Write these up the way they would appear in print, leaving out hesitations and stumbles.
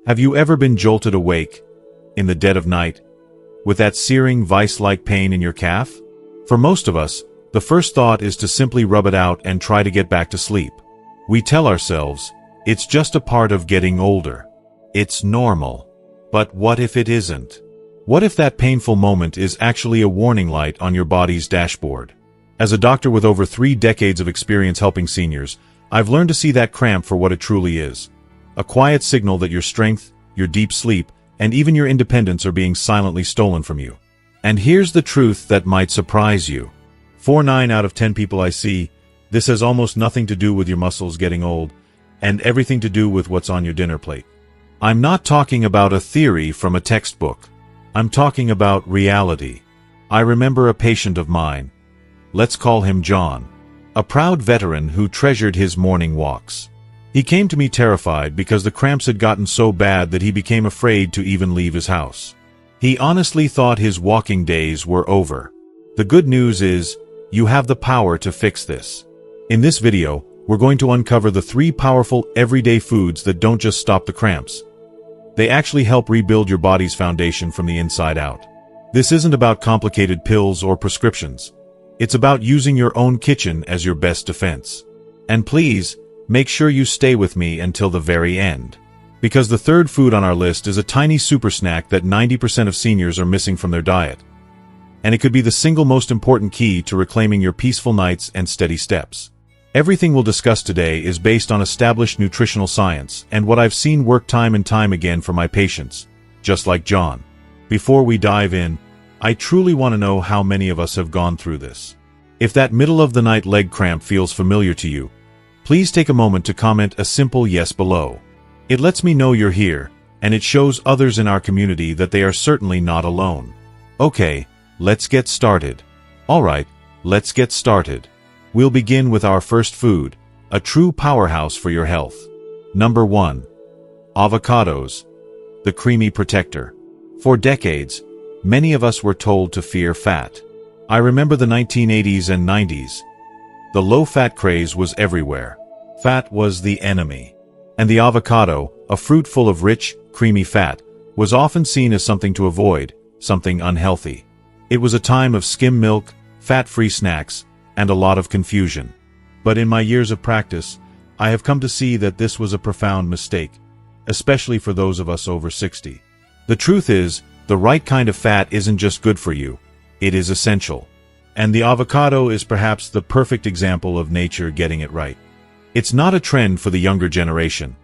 Have you ever been jolted awake, in the dead of night, with that searing vice-like pain in your calf? For most of us, the first thought is to simply rub it out and try to get back to sleep. We tell ourselves, it's just a part of getting older. It's normal. But what if it isn't? What if that painful moment is actually a warning light on your body's dashboard? As a doctor with over 3 decades of experience helping seniors, I've learned to see that cramp for what it truly is. A quiet signal that your strength, your deep sleep, and even your independence are being silently stolen from you. And here's the truth that might surprise you. 9 out of 10 people I see, this has almost nothing to do with your muscles getting old, and everything to do with what's on your dinner plate. I'm not talking about a theory from a textbook. I'm talking about reality. I remember a patient of mine. Let's call him John. A proud veteran who treasured his morning walks. He came to me terrified because the cramps had gotten so bad that he became afraid to even leave his house. He honestly thought his walking days were over. The good news is, you have the power to fix this. In this video, we're going to uncover the 3 powerful everyday foods that don't just stop the cramps. They actually help rebuild your body's foundation from the inside out. This isn't about complicated pills or prescriptions. It's about using your own kitchen as your best defense. And please, make sure you stay with me until the very end. Because the third food on our list is a tiny super snack that 90% of seniors are missing from their diet. And it could be the single most important key to reclaiming your peaceful nights and steady steps. Everything we'll discuss today is based on established nutritional science and what I've seen work time and time again for my patients, just like John. Before we dive in, I truly want to know how many of us have gone through this. If that middle-of-the-night leg cramp feels familiar to you, please take a moment to comment a simple yes below. It lets me know you're here, and it shows others in our community that they are certainly not alone. Okay, let's get started. Alright, let's get started. We'll begin with our first food, a true powerhouse for your health. Number 1. Avocados, the creamy protector. For decades, many of us were told to fear fat. I remember the 1980s and 90s. The low-fat craze was everywhere. Fat was the enemy. And the avocado, a fruit full of rich, creamy fat, was often seen as something to avoid, something unhealthy. It was a time of skim milk, fat-free snacks, and a lot of confusion. But in my years of practice, I have come to see that this was a profound mistake, especially for those of us over 60. The truth is, the right kind of fat isn't just good for you, it is essential. And the avocado is perhaps the perfect example of nature getting it right. It's not a trend for the younger generation.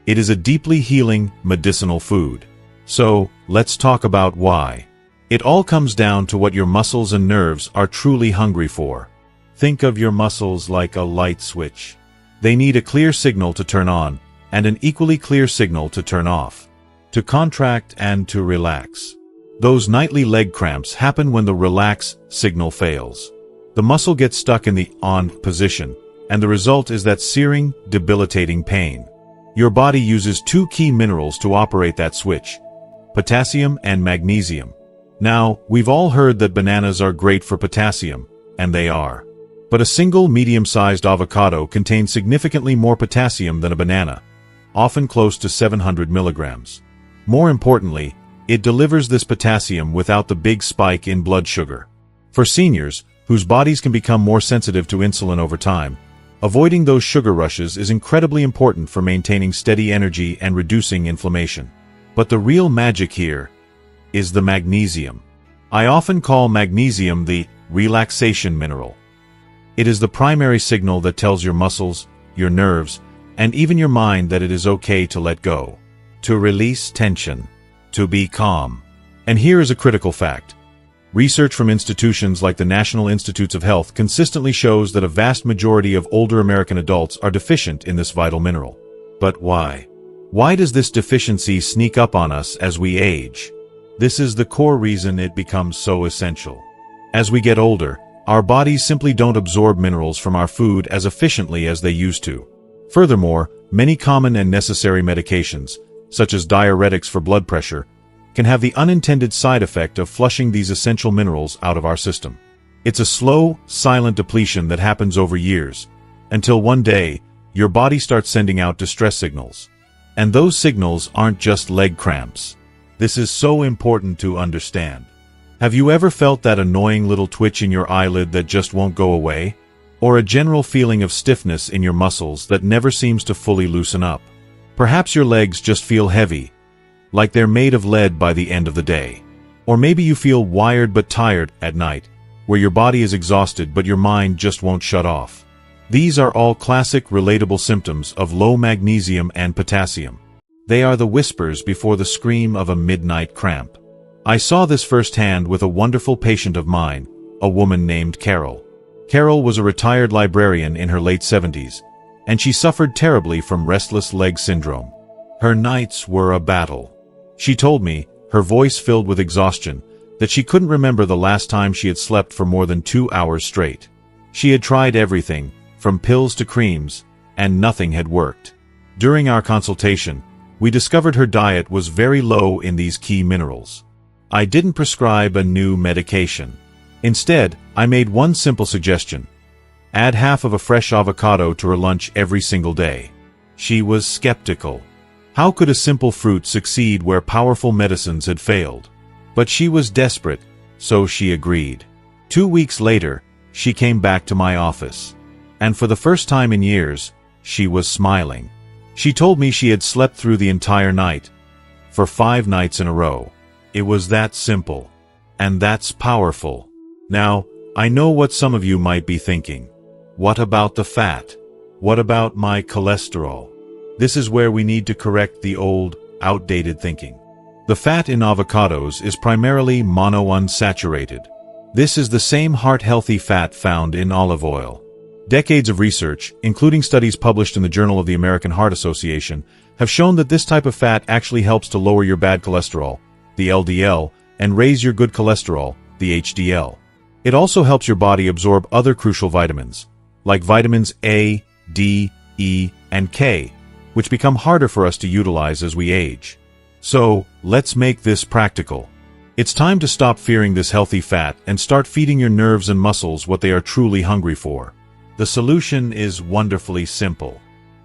It is a deeply healing, medicinal food. So, let's talk about why. It all comes down to what your muscles and nerves are truly hungry for. Think of your muscles like a light switch. They need a clear signal to turn on, and an equally clear signal to turn off. To contract and to relax. Those nightly leg cramps happen when the relax signal fails. The muscle gets stuck in the on position, and the result is that searing, debilitating pain. Your body uses 2 key minerals to operate that switch: potassium and magnesium. Now, we've all heard that bananas are great for potassium, and they are. But a single medium-sized avocado contains significantly more potassium than a banana, often close to 700 milligrams. More importantly, it delivers this potassium without the big spike in blood sugar. For seniors, whose bodies can become more sensitive to insulin over time, avoiding those sugar rushes is incredibly important for maintaining steady energy and reducing inflammation. But the real magic here is the magnesium. I often call magnesium the relaxation mineral. It is the primary signal that tells your muscles, your nerves, and even your mind that it is okay to let go, to release tension, to be calm. And here is a critical fact. Research from institutions like the National Institutes of Health consistently shows that a vast majority of older American adults are deficient in this vital mineral. But why? Why does this deficiency sneak up on us as we age? This is the core reason it becomes so essential. As we get older, our bodies simply don't absorb minerals from our food as efficiently as they used to. Furthermore, many common and necessary medications, such as diuretics for blood pressure, can have the unintended side effect of flushing these essential minerals out of our system. It's a slow, silent depletion that happens over years, until one day, your body starts sending out distress signals. And those signals aren't just leg cramps. This is so important to understand. Have you ever felt that annoying little twitch in your eyelid that just won't go away? Or a general feeling of stiffness in your muscles that never seems to fully loosen up? Perhaps your legs just feel heavy, like they're made of lead by the end of the day. Or maybe you feel wired but tired at night, where your body is exhausted but your mind just won't shut off. These are all classic, relatable symptoms of low magnesium and potassium. They are the whispers before the scream of a midnight cramp. I saw this firsthand with a wonderful patient of mine, a woman named Carol. Carol was a retired librarian in her late 70s, and she suffered terribly from restless leg syndrome. Her nights were a battle. She told me, her voice filled with exhaustion, that she couldn't remember the last time she had slept for more than 2 hours straight. She had tried everything, from pills to creams, and nothing had worked. During our consultation, we discovered her diet was very low in these key minerals. I didn't prescribe a new medication. Instead, I made one simple suggestion: add half of a fresh avocado to her lunch every single day. She was skeptical. How could a simple fruit succeed where powerful medicines had failed? But she was desperate, so she agreed. 2 weeks later, she came back to my office. And for the first time in years, she was smiling. She told me she had slept through the entire night, for 5 nights in a row. It was that simple. And that's powerful. Now, I know what some of you might be thinking. What about the fat? What about my cholesterol? This is where we need to correct the old, outdated thinking. The fat in avocados is primarily monounsaturated. This is the same heart-healthy fat found in olive oil. Decades of research, including studies published in the Journal of the American Heart Association, have shown that this type of fat actually helps to lower your bad cholesterol, the LDL, and raise your good cholesterol, the HDL. It also helps your body absorb other crucial vitamins, like vitamins A, D, E, and K, which become harder for us to utilize as we age. So, let's make this practical. It's time to stop fearing this healthy fat and start feeding your nerves and muscles what they are truly hungry for. The solution is wonderfully simple.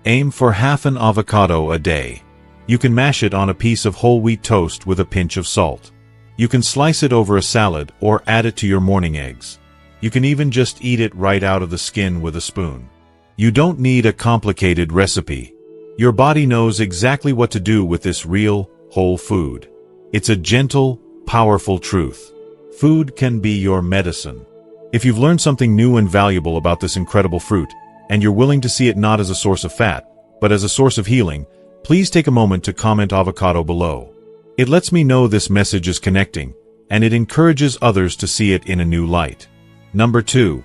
Aim for half an avocado a day. You can mash it on a piece of whole wheat toast with a pinch of salt. You can slice it over a salad or add it to your morning eggs. You can even just eat it right out of the skin with a spoon. You don't need a complicated recipe. Your body knows exactly what to do with this real, whole food. It's a gentle, powerful truth. Food can be your medicine. If you've learned something new and valuable about this incredible fruit, and you're willing to see it not as a source of fat, but as a source of healing, please take a moment to comment avocado below. It lets me know this message is connecting, and it encourages others to see it in a new light. Number 2.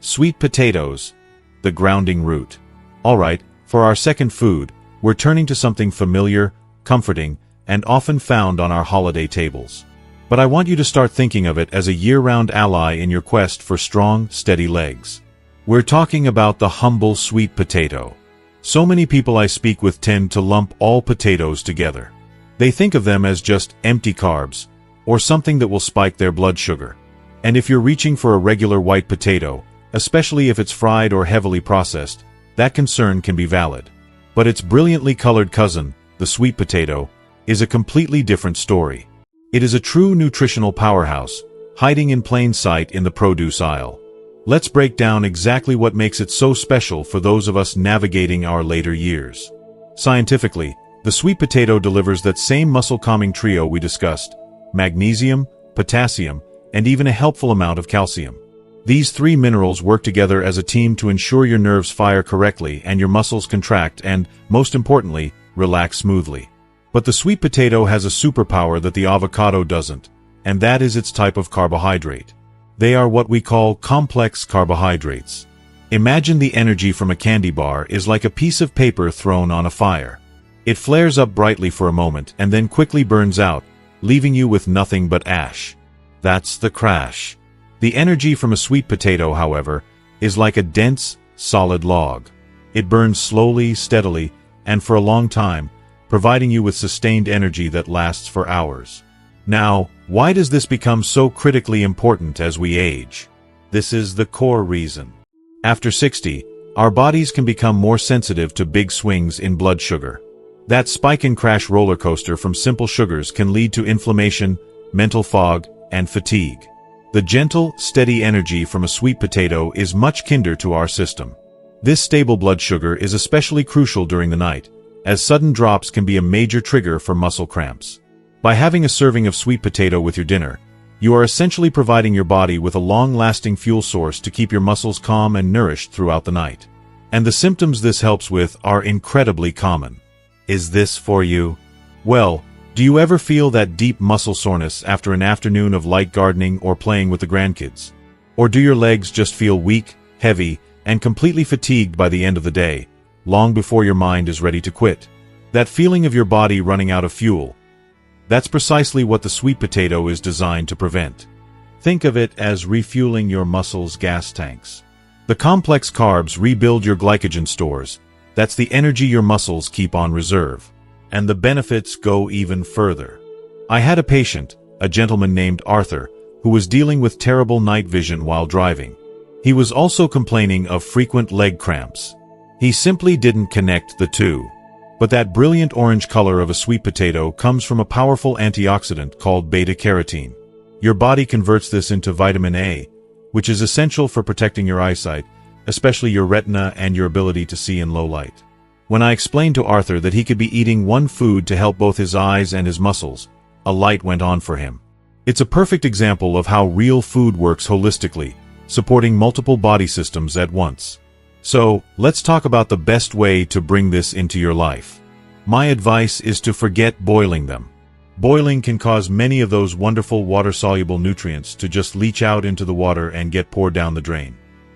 Sweet potatoes, the grounding root. Alright, for our second food, we're turning to something familiar, comforting, and often found on our holiday tables. But I want you to start thinking of it as a year-round ally in your quest for strong, steady legs. We're talking about the humble sweet potato. So many people I speak with tend to lump all potatoes together. They think of them as just empty carbs, or something that will spike their blood sugar. And if you're reaching for a regular white potato, especially if it's fried or heavily processed, that concern can be valid. But its brilliantly colored cousin, the sweet potato, is a completely different story. It is a true nutritional powerhouse, hiding in plain sight in the produce aisle. Let's break down exactly what makes it so special for those of us navigating our later years. Scientifically, the sweet potato delivers that same muscle-calming trio we discussed: magnesium, potassium, and even a helpful amount of calcium. These 3 minerals work together as a team to ensure your nerves fire correctly and your muscles contract and, most importantly, relax smoothly. But the sweet potato has a superpower that the avocado doesn't, and that is its type of carbohydrate. They are what we call complex carbohydrates. Imagine the energy from a candy bar is like a piece of paper thrown on a fire. It flares up brightly for a moment and then quickly burns out, leaving you with nothing but ash. That's the crash. The energy from a sweet potato, however, is like a dense, solid log. It burns slowly, steadily, and for a long time, providing you with sustained energy that lasts for hours. Now, why does this become so critically important as we age? This is the core reason. After 60, our bodies can become more sensitive to big swings in blood sugar. That spike and crash roller coaster from simple sugars can lead to inflammation, mental fog, and fatigue. The gentle, steady energy from a sweet potato is much kinder to our system. This stable blood sugar is especially crucial during the night, as sudden drops can be a major trigger for muscle cramps. By having a serving of sweet potato with your dinner, you are essentially providing your body with a long-lasting fuel source to keep your muscles calm and nourished throughout the night. And the symptoms this helps with are incredibly common. Is this for you? Well, do you ever feel that deep muscle soreness after an afternoon of light gardening or playing with the grandkids? Or do your legs just feel weak, heavy, and completely fatigued by the end of the day, long before your mind is ready to quit? That feeling of your body running out of fuel, that's precisely what the sweet potato is designed to prevent. Think of it as refueling your muscles' gas tanks. The complex carbs rebuild your glycogen stores. That's the energy your muscles keep on reserve. And the benefits go even further. I had a patient, a gentleman named Arthur, who was dealing with terrible night vision while driving. He was also complaining of frequent leg cramps. He simply didn't connect the two. But that brilliant orange color of a sweet potato comes from a powerful antioxidant called beta-carotene. Your body converts this into vitamin A, which is essential for protecting your eyesight, especially your retina and your ability to see in low light. When I explained to Arthur that he could be eating one food to help both his eyes and his muscles, a light went on for him. It's a perfect example of how real food works holistically, supporting multiple body systems at once. So, let's talk about the best way to bring this into your life. My advice is to forget boiling them. Boiling can cause many of those wonderful water-soluble nutrients to just leach out into the water and get poured down the drain.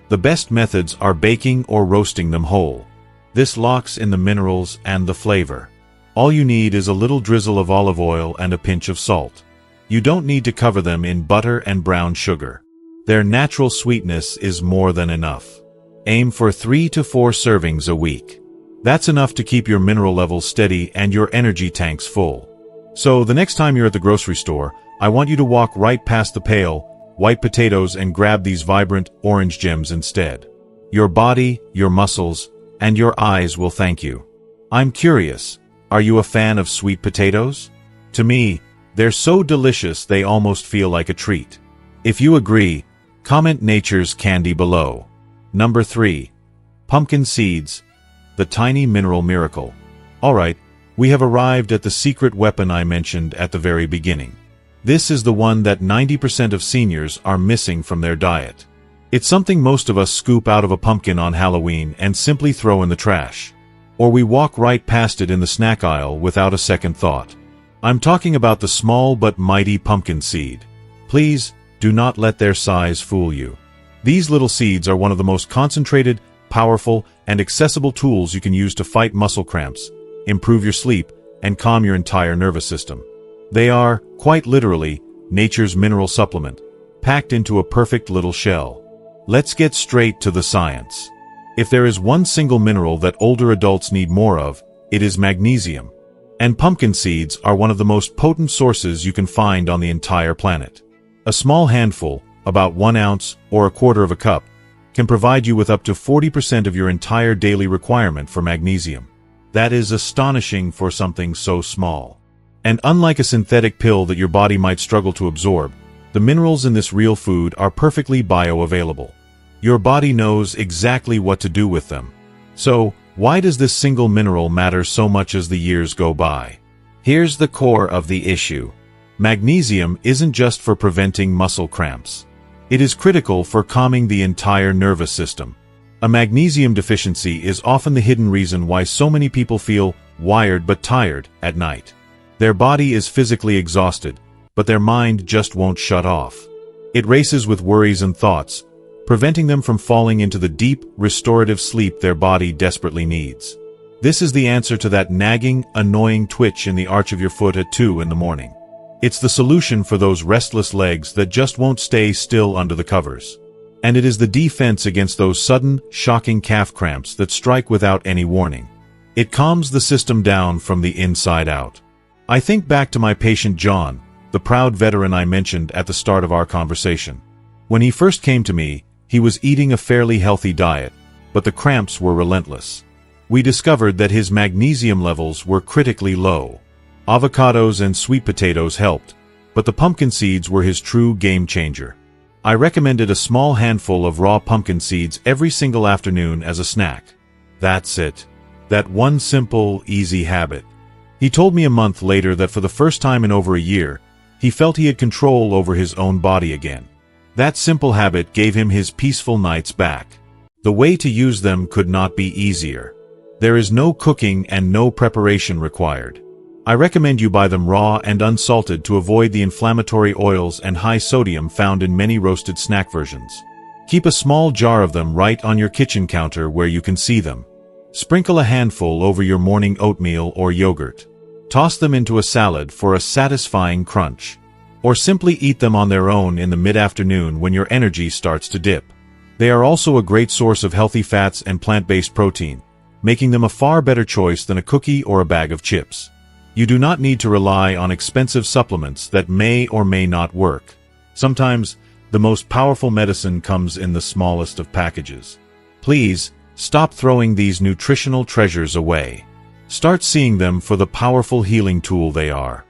The best methods are baking or roasting them whole. This locks in the minerals and the flavor. All you need is a little drizzle of olive oil and a pinch of salt. You don't need to cover them in butter and brown sugar. Their natural sweetness is more than enough. Aim for 3 to 4 servings a week. That's enough to keep your mineral levels steady and your energy tanks full. So the next time you're at the grocery store, I want you to walk right past the pale, white potatoes and grab these vibrant, orange gems instead. Your body, your muscles, and your eyes will thank you. I'm curious, are you a fan of sweet potatoes? To me, they're so delicious they almost feel like a treat. If you agree, comment nature's candy below. Number 3. Pumpkin seeds, the tiny mineral miracle. Alright, we have arrived at the secret weapon I mentioned at the very beginning. This is the one that 90% of seniors are missing from their diet. It's something most of us scoop out of a pumpkin on Halloween and simply throw in the trash. Or we walk right past it in the snack aisle without a second thought. I'm talking about the small but mighty pumpkin seed. Please, do not let their size fool you. These little seeds are one of the most concentrated, powerful, and accessible tools you can use to fight muscle cramps, improve your sleep, and calm your entire nervous system. They are, quite literally, nature's mineral supplement, packed into a perfect little shell. Let's get straight to the science. If there is one single mineral that older adults need more of, it is magnesium. And pumpkin seeds are one of the most potent sources you can find on the entire planet. A small handful, about 1 ounce or a quarter of a cup, can provide you with up to 40% of your entire daily requirement for magnesium. That is astonishing for something so small. And unlike a synthetic pill that your body might struggle to absorb, the minerals in this real food are perfectly bioavailable. Your body knows exactly what to do with them. So, why does this single mineral matter so much as the years go by? Here's the core of the issue. Magnesium isn't just for preventing muscle cramps. It is critical for calming the entire nervous system. A magnesium deficiency is often the hidden reason why so many people feel wired but tired at night. Their body is physically exhausted, but their mind just won't shut off. It races with worries and thoughts, preventing them from falling into the deep, restorative sleep their body desperately needs. This is the answer to that nagging, annoying twitch in the arch of your foot at 2 in the morning. It's the solution for those restless legs that just won't stay still under the covers. And it is the defense against those sudden, shocking calf cramps that strike without any warning. It calms the system down from the inside out. I think back to my patient John, the proud veteran I mentioned at the start of our conversation. When he first came to me, he was eating a fairly healthy diet, but the cramps were relentless. We discovered that his magnesium levels were critically low. Avocados and sweet potatoes helped, but the pumpkin seeds were his true game changer. I recommended a small handful of raw pumpkin seeds every single afternoon as a snack. That's it. That one simple, easy habit. He told me a month later that for the first time in over a year, he felt he had control over his own body again. That simple habit gave him his peaceful nights back. The way to use them could not be easier. There is no cooking and no preparation required. I recommend you buy them raw and unsalted to avoid the inflammatory oils and high sodium found in many roasted snack versions. Keep a small jar of them right on your kitchen counter where you can see them. Sprinkle a handful over your morning oatmeal or yogurt. Toss them into a salad for a satisfying crunch. Or simply eat them on their own in the mid-afternoon when your energy starts to dip. They are also a great source of healthy fats and plant-based protein, making them a far better choice than a cookie or a bag of chips. You do not need to rely on expensive supplements that may or may not work. Sometimes, the most powerful medicine comes in the smallest of packages. Please, stop throwing these nutritional treasures away. Start seeing them for the powerful healing tool they are.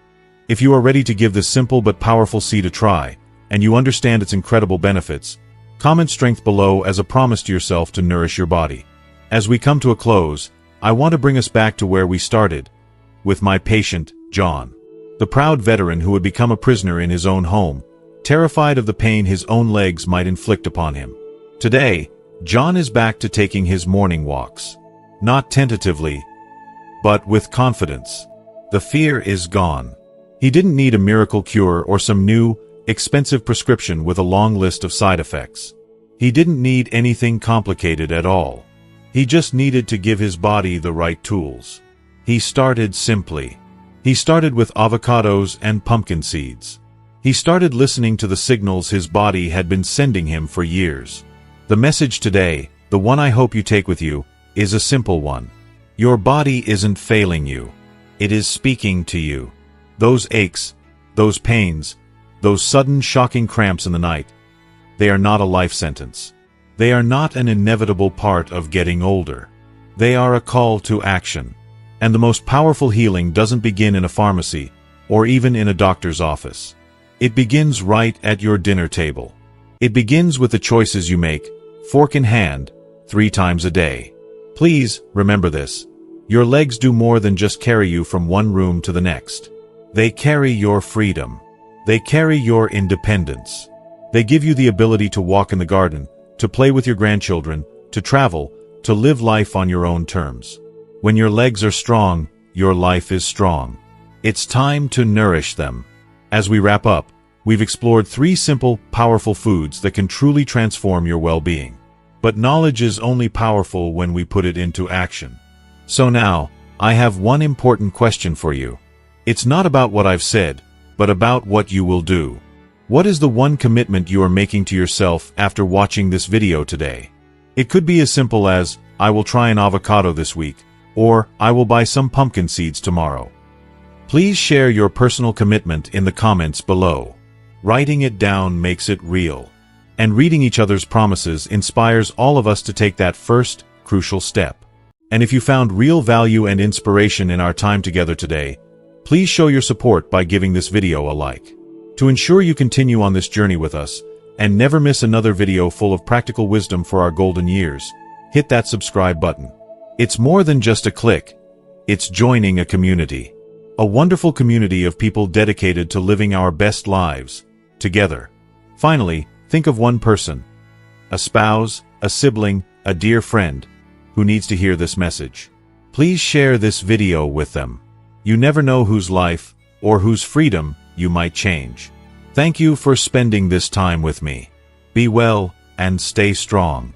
If you are ready to give this simple but powerful seed a try, and you understand its incredible benefits, comment strength below as a promise to yourself to nourish your body. As we come to a close, I want to bring us back to where we started, with my patient, John. The proud veteran who had become a prisoner in his own home, terrified of the pain his own legs might inflict upon him. Today, John is back to taking his morning walks. Not tentatively, but with confidence. The fear is gone. He didn't need a miracle cure or some new, expensive prescription with a long list of side effects. He didn't need anything complicated at all. He just needed to give his body the right tools. He started simply. He started with avocados and pumpkin seeds. He started listening to the signals his body had been sending him for years. The message today, the one I hope you take with you, is a simple one. Your body isn't failing you. It is speaking to you. Those aches, those pains, those sudden shocking cramps in the night, they are not a life sentence. They are not an inevitable part of getting older. They are a call to action. And the most powerful healing doesn't begin in a pharmacy, or even in a doctor's office. It begins right at your dinner table. It begins with the choices you make, fork in hand, 3 times a day. Please, remember this. Your legs do more than just carry you from one room to the next. They carry your freedom. They carry your independence. They give you the ability to walk in the garden, to play with your grandchildren, to travel, to live life on your own terms. When your legs are strong, your life is strong. It's time to nourish them. As we wrap up, we've explored 3 simple, powerful foods that can truly transform your well-being. But knowledge is only powerful when we put it into action. So now, I have one important question for you. It's not about what I've said, but about what you will do. What is the one commitment you are making to yourself after watching this video today? It could be as simple as, I will try an avocado this week, or I will buy some pumpkin seeds tomorrow. Please share your personal commitment in the comments below. Writing it down makes it real. And reading each other's promises inspires all of us to take that first, crucial step. And if you found real value and inspiration in our time together today, please show your support by giving this video a like. To ensure you continue on this journey with us, and never miss another video full of practical wisdom for our golden years, hit that subscribe button. It's more than just a click. It's joining a community. A wonderful community of people dedicated to living our best lives, together. Finally, think of one person, a spouse, a sibling, a dear friend, who needs to hear this message. Please share this video with them. You never know whose life, or whose freedom, you might change. Thank you for spending this time with me. Be well, and stay strong.